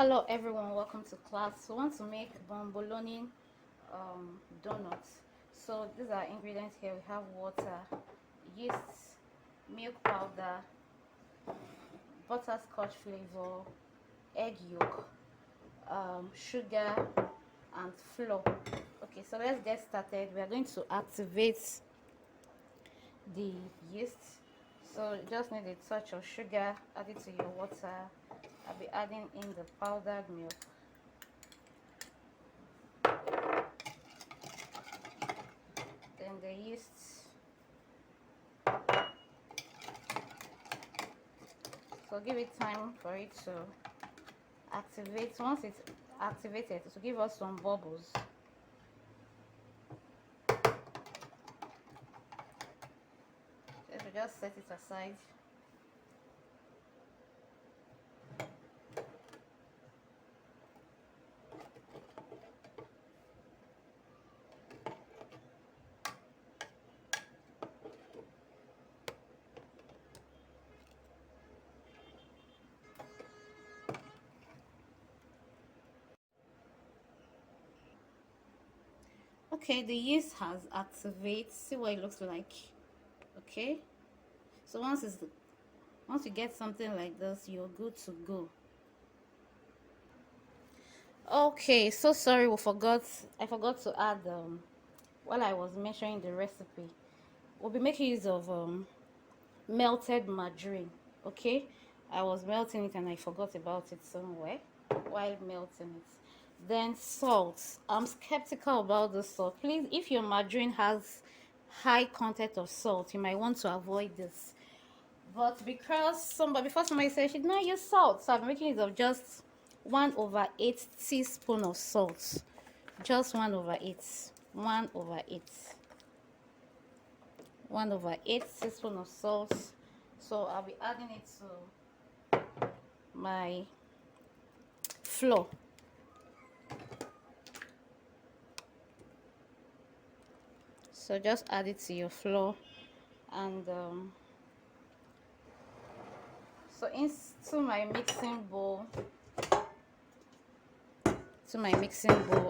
Hello everyone, welcome to class. So we want to make bomboloni donuts. So these are ingredients here. We have water, yeast, milk powder, butterscotch flavor, egg yolk, sugar and flour. Okay, so let's get started. We are going to activate the yeast. So you just need a touch of sugar, add it to your water. I'll be adding in the powdered milk, then the yeast. So give it time for it to activate. Once it's activated, it will give us some bubbles. So we just set it aside. Okay, the yeast has activated. See what it looks like. Okay, so once you get something like this, you're good to go. Okay, so sorry, I forgot to add while I was measuring the recipe. We'll be making use of melted margarine. Okay, I was melting it and I forgot about it somewhere while melting it. Then salt. I'm skeptical about the salt. Please, if your margarine has high content of salt, you might want to avoid this. But because before somebody said she did not use salt, so I'm making use of just 1/8 teaspoon of salt. Just 1/8. 1/8. 1/8 teaspoon of salt. So I'll be adding it to my flour. So just add it to your flour, and so into my mixing bowl.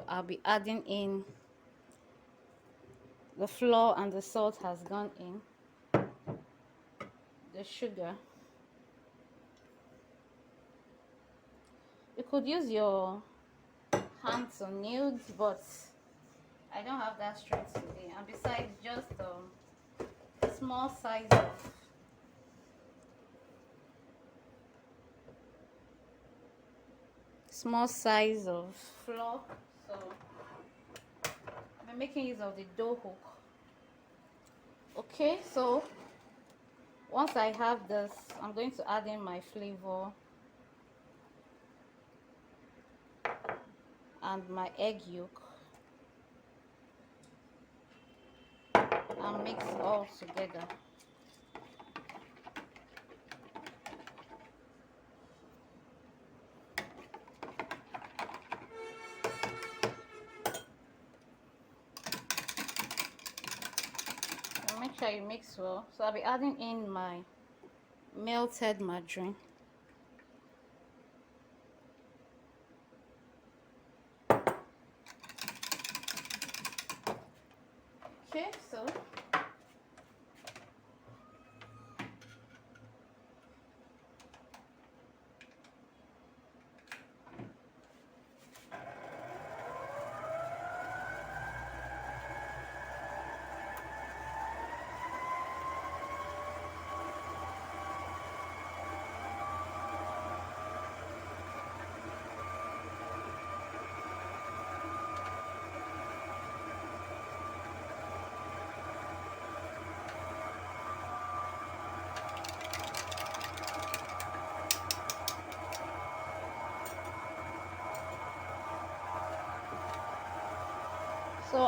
I'll be adding in the flour, and the salt has gone in. The sugar. You could use your hands or nails, but I don't have that strength today. And besides, just small size of flour. So I'm making use of the dough hook. Okay, so once I have this, I'm going to add in my flavor and my egg yolk and mix all together. So make sure you mix well. So I'll be adding in my melted margarine. Okay, so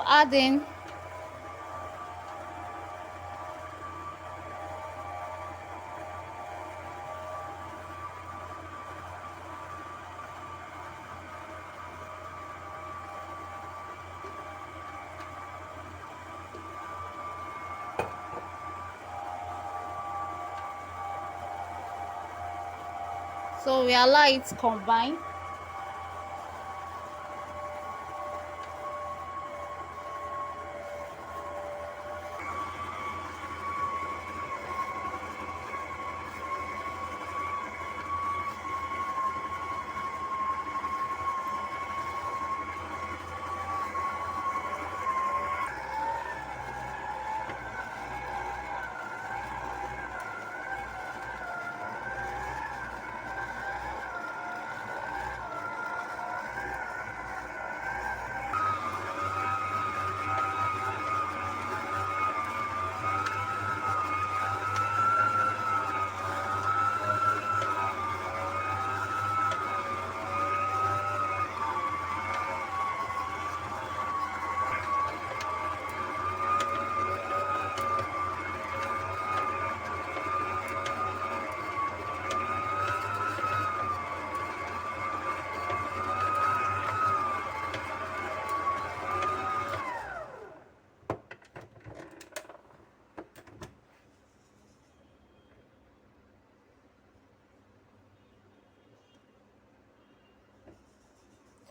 add in so we allow it to combine.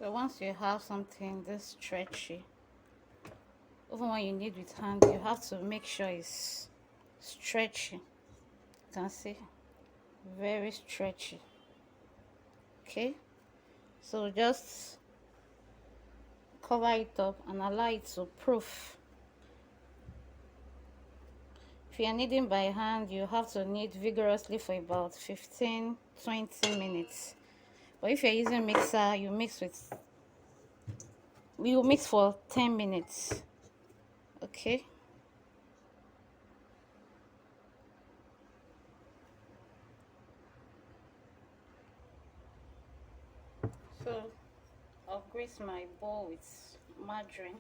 So once you have something this stretchy, even when you knead with hand, you have to make sure it's stretchy. You can see, very stretchy. Okay, so just cover it up and allow it to proof. If you're kneading by hand, you have to knead vigorously for about 15-20 minutes. But if you're using mixer, you mix for 10 minutes. Okay. So I'll grease my bowl with margarine.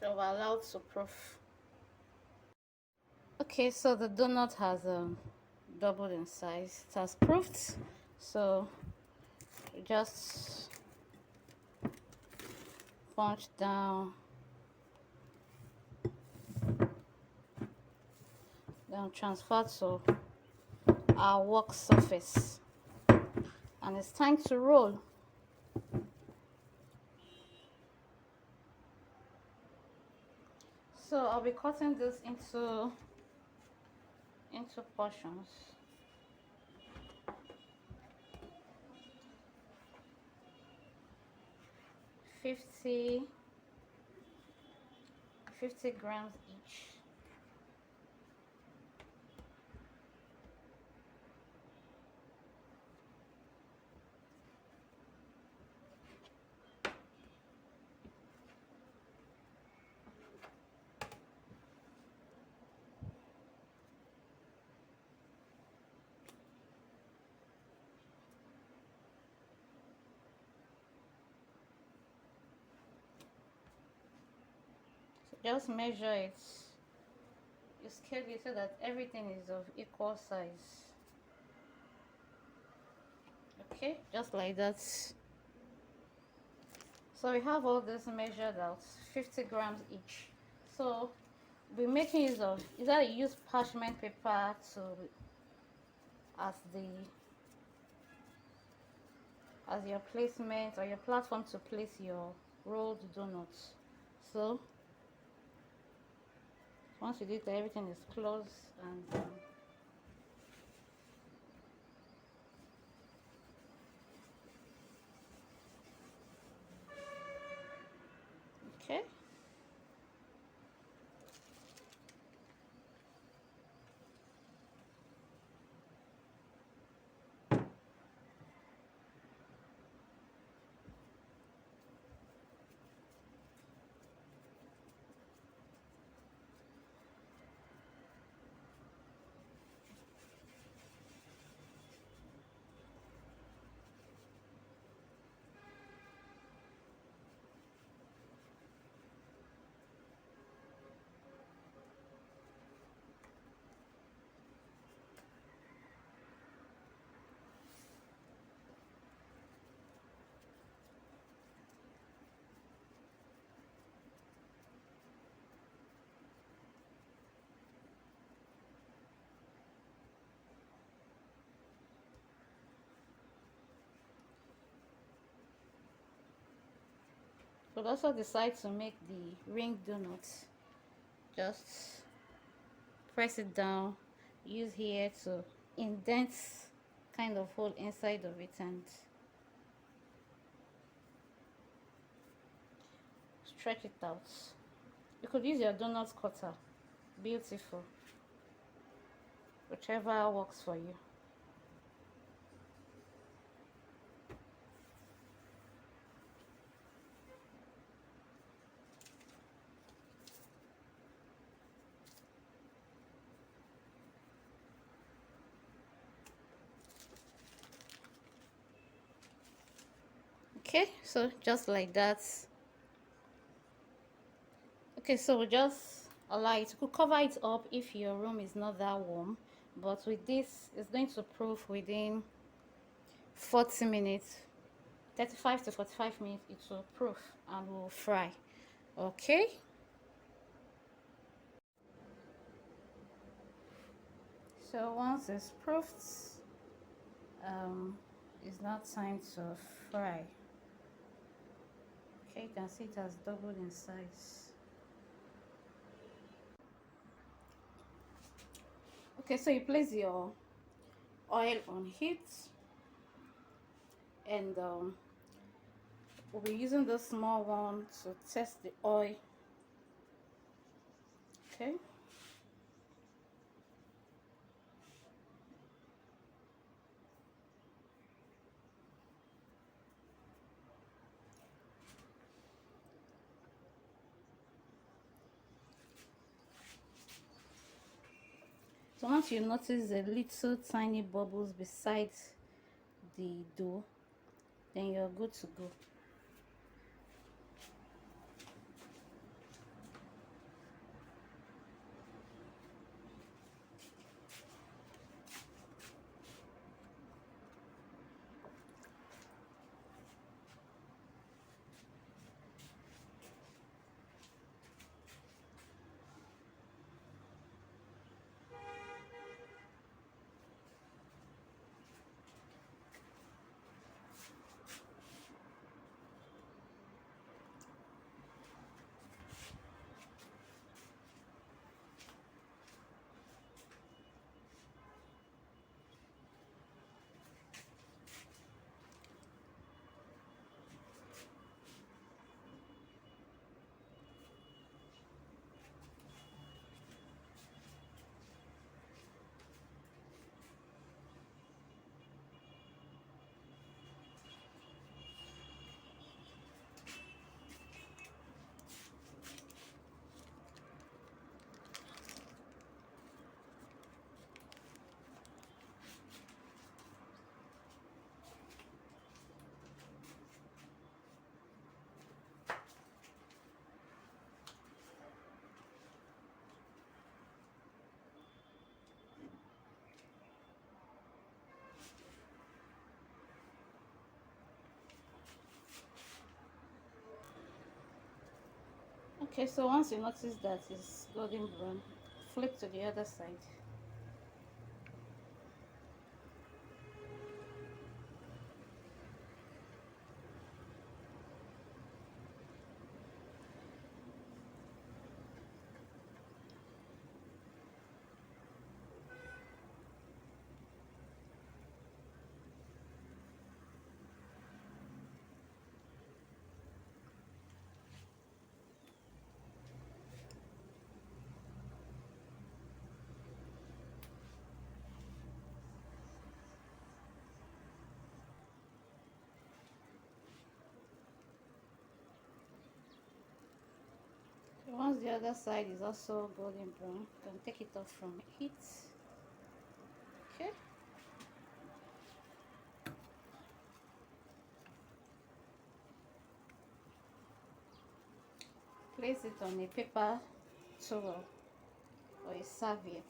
So we're allowed to proof. Okay, so the donut has doubled in size. It has proofed. So you just punch down, then transfer to our work surface. And it's time to roll. So I'll be cutting this into portions. 50 grams each. So just measure it. You scale it so that everything is of equal size. Okay, just like that. So we have all this measured out, 50 grams each. So we're making use of either you use parchment paper to as your placement or your platform to place your rolled donuts. So once you do that, everything is closed and okay. But also decide to make the ring donuts. Just press it down, use here to indent kind of hole inside of it and stretch it out. You could use your donut cutter, beautiful, whichever works for you. Okay, so just like that. Okay, so we just allow it. You could cover it up if your room is not that warm, but with this, it's going to proof within 40 minutes, 35 to 45 minutes. It will proof and will fry. Okay, so once it's proofed, it's now time to fry. Okay, you can see it has doubled in size. Okay, so you place your oil on heat, and we'll be using the small one to test the oil. Okay, so once you notice the little tiny bubbles beside the dough, then you're good to go. Okay, so once you notice that it's golden brown, flip to the other side. So once the other side is also golden brown, you can take it off from heat. Okay, place it on a paper towel or a serviette.